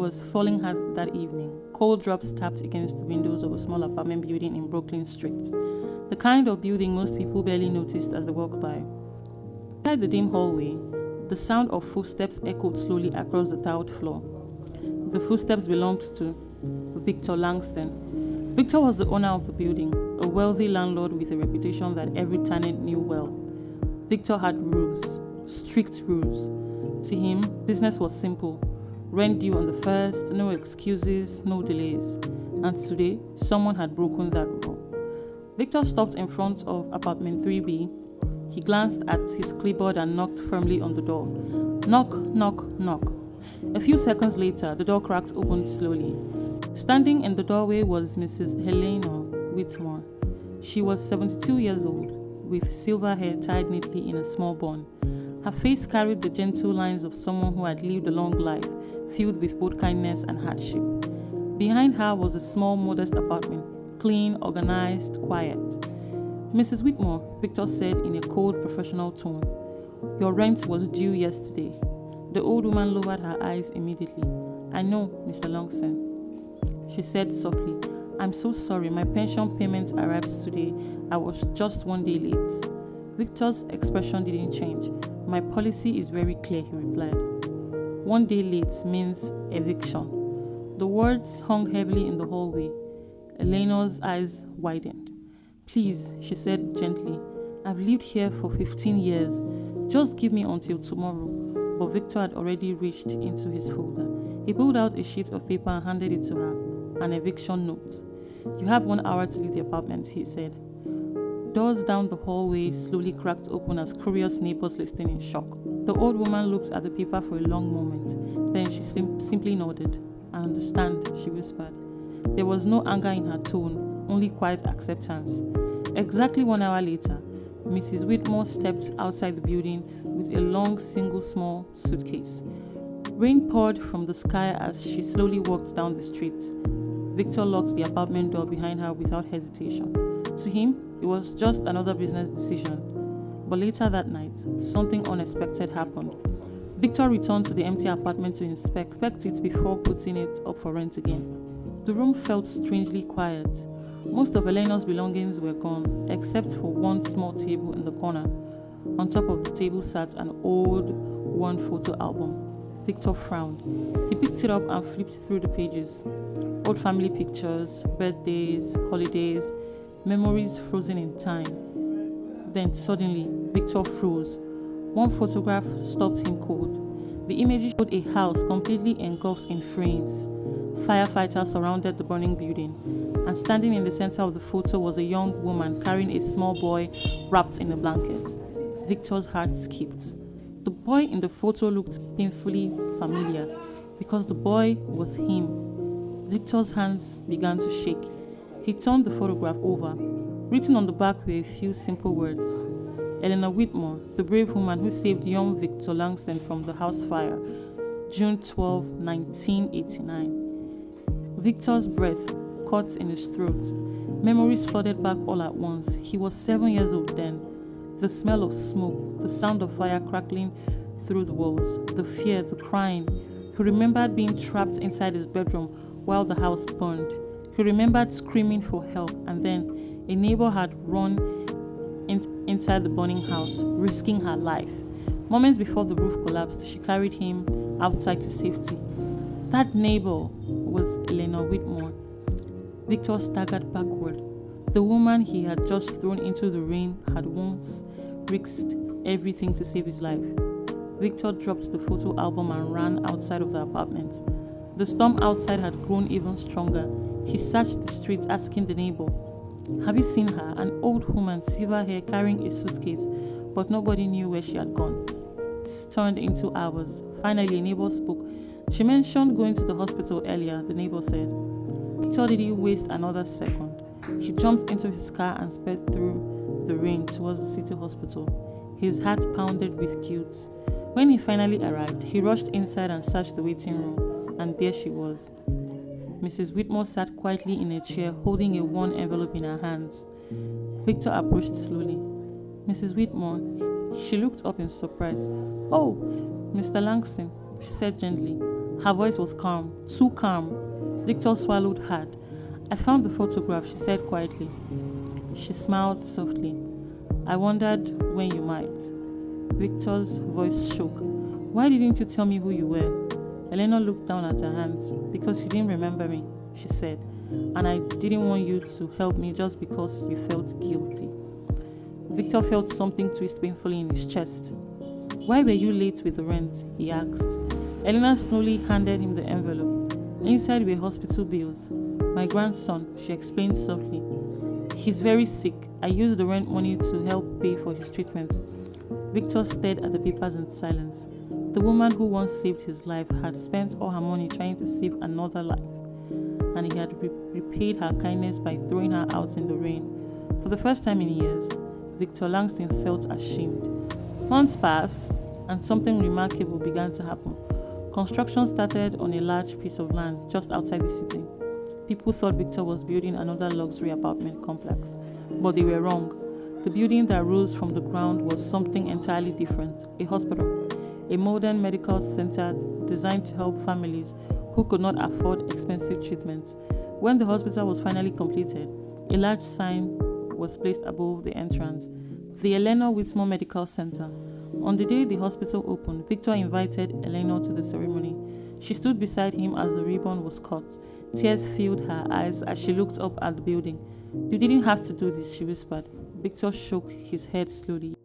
was falling hard that evening. Cold drops tapped against the windows of a small apartment building in Brooklyn Street, the kind of building most people barely noticed as they walked by. Inside the dim hallway, the sound of footsteps echoed slowly across the tiled floor. The footsteps belonged to Victor Langston. Victor was the owner of the building, a wealthy landlord with a reputation that every tenant knew well. Victor had rules, strict rules. To him, business was simple. Rent due on the first, no excuses, no delays. And today, someone had broken that rule. Victor stopped in front of apartment 3B. He glanced at his clipboard and knocked firmly on the door. Knock, knock, knock. A few seconds later, the door cracked open slowly. Standing in the doorway was Mrs. Helena Whitmore. She was 72 years old, with silver hair tied neatly in a small bun. Her face carried the gentle lines of someone who had lived a long life, filled with both kindness and hardship. Behind her was a small, modest apartment, clean, organized, quiet. Mrs. Whitmore, Victor said in a cold, professional tone, "Your rent was due yesterday." The old woman lowered her eyes immediately. "I know, Mr. Langston," she said softly. "I'm so sorry, my pension payment arrives today. I was just 1 day late." Victor's expression didn't change. "My policy is very clear," he replied. 1 day late means eviction. The words hung heavily in the hallway. Eleanor's eyes widened. "Please," she said gently, "I've lived here for 15 years. Just give me until tomorrow." But Victor had already reached into his folder. He pulled out a sheet of paper and handed it to her. An eviction note. "You have 1 hour to leave the apartment," he said. Doors down the hallway slowly cracked open as curious neighbors listened in shock. The old woman looked at the paper for a long moment. Then she simply nodded. "I understand," she whispered. There was no anger in her tone, only quiet acceptance. Exactly 1 hour later, Mrs. Whitmore stepped outside the building with a long, small suitcase. Rain poured from the sky as she slowly walked down the street. Victor locked the apartment door behind her without hesitation. To him, it was just another business decision. But later that night, something unexpected happened. Victor returned to the empty apartment to inspect it before putting it up for rent again. The room felt strangely quiet. Most of Eleanor's belongings were gone, except for one small table in the corner. On top of the table sat an old, worn photo album. Victor frowned. He picked it up and flipped through the pages. Old family pictures, birthdays, holidays, memories frozen in time. Then suddenly, Victor froze. One photograph stopped him cold. The image showed a house completely engulfed in flames. Firefighters surrounded the burning building, and standing in the center of the photo was a young woman carrying a small boy wrapped in a blanket. Victor's heart skipped. The boy in the photo looked painfully familiar because the boy was him. Victor's hands began to shake. He turned the photograph over. Written on the back were a few simple words. Eleanor Whitmore, the brave woman who saved young Victor Langston from the house fire, June 12, 1989. Victor's breath caught in his throat. Memories flooded back all at once. He was 7 years old then. The smell of smoke, the sound of fire crackling through the walls, the fear, the crying. He remembered being trapped inside his bedroom while the house burned. He remembered screaming for help, and then a neighbor had run inside the burning house, risking her life. Moments before the roof collapsed, she carried him outside to safety. That neighbor was Eleanor Whitmore. Victor staggered backward. The woman he had just thrown into the rain had once risked everything to save his life. Victor dropped the photo album and ran outside of the apartment. The storm outside had grown even stronger. He searched the streets asking the neighbor, "Have you seen her?" An old woman, silver hair, carrying a suitcase, but nobody knew where she had gone. It turned into hours. Finally, a neighbor spoke. She mentioned going to the hospital earlier, the neighbor said. Victor didn't waste another second. He jumped into his car and sped through the rain towards the city hospital. His heart pounded with guilt. When he finally arrived, he rushed inside and searched the waiting room, and there she was. Mrs. Whitmore sat quietly in a chair, holding a worn envelope in her hands. Victor approached slowly. "Mrs. Whitmore," she looked up in surprise. "Oh, Mr. Langston," she said gently. Her voice was calm, too calm. Victor swallowed hard. I found the photograph, she said quietly. She smiled softly. I wondered when you might. Victor's voice shook. Why didn't you tell me who you were? Elena looked down at her hands. Because you didn't remember me, she said. And I didn't want you to help me just because you felt guilty. Victor felt something twist painfully in his chest. Why were you late with the rent? He asked. Elena slowly handed him the envelope. Inside were hospital bills. My grandson, she explained softly. He's very sick. I used the rent money to help pay for his treatment. Victor stared at the papers in silence. The woman who once saved his life had spent all her money trying to save another life, and he had repaid her kindness by throwing her out in the rain. For the first time in years, Victor Langston felt ashamed. Months passed, and something remarkable began to happen. Construction started on a large piece of land just outside the city. People thought Victor was building another luxury apartment complex, but they were wrong. The building that rose from the ground was something entirely different, a hospital, a modern medical center designed to help families who could not afford expensive treatments. When the hospital was finally completed, a large sign was placed above the entrance, the Eleanor Whitmore Medical Center. On the day the hospital opened, Victor invited Eleanor to the ceremony. She stood beside him as the ribbon was cut. Tears filled her eyes as she looked up at the building. You didn't have to do this, she whispered. Victor shook his head slowly.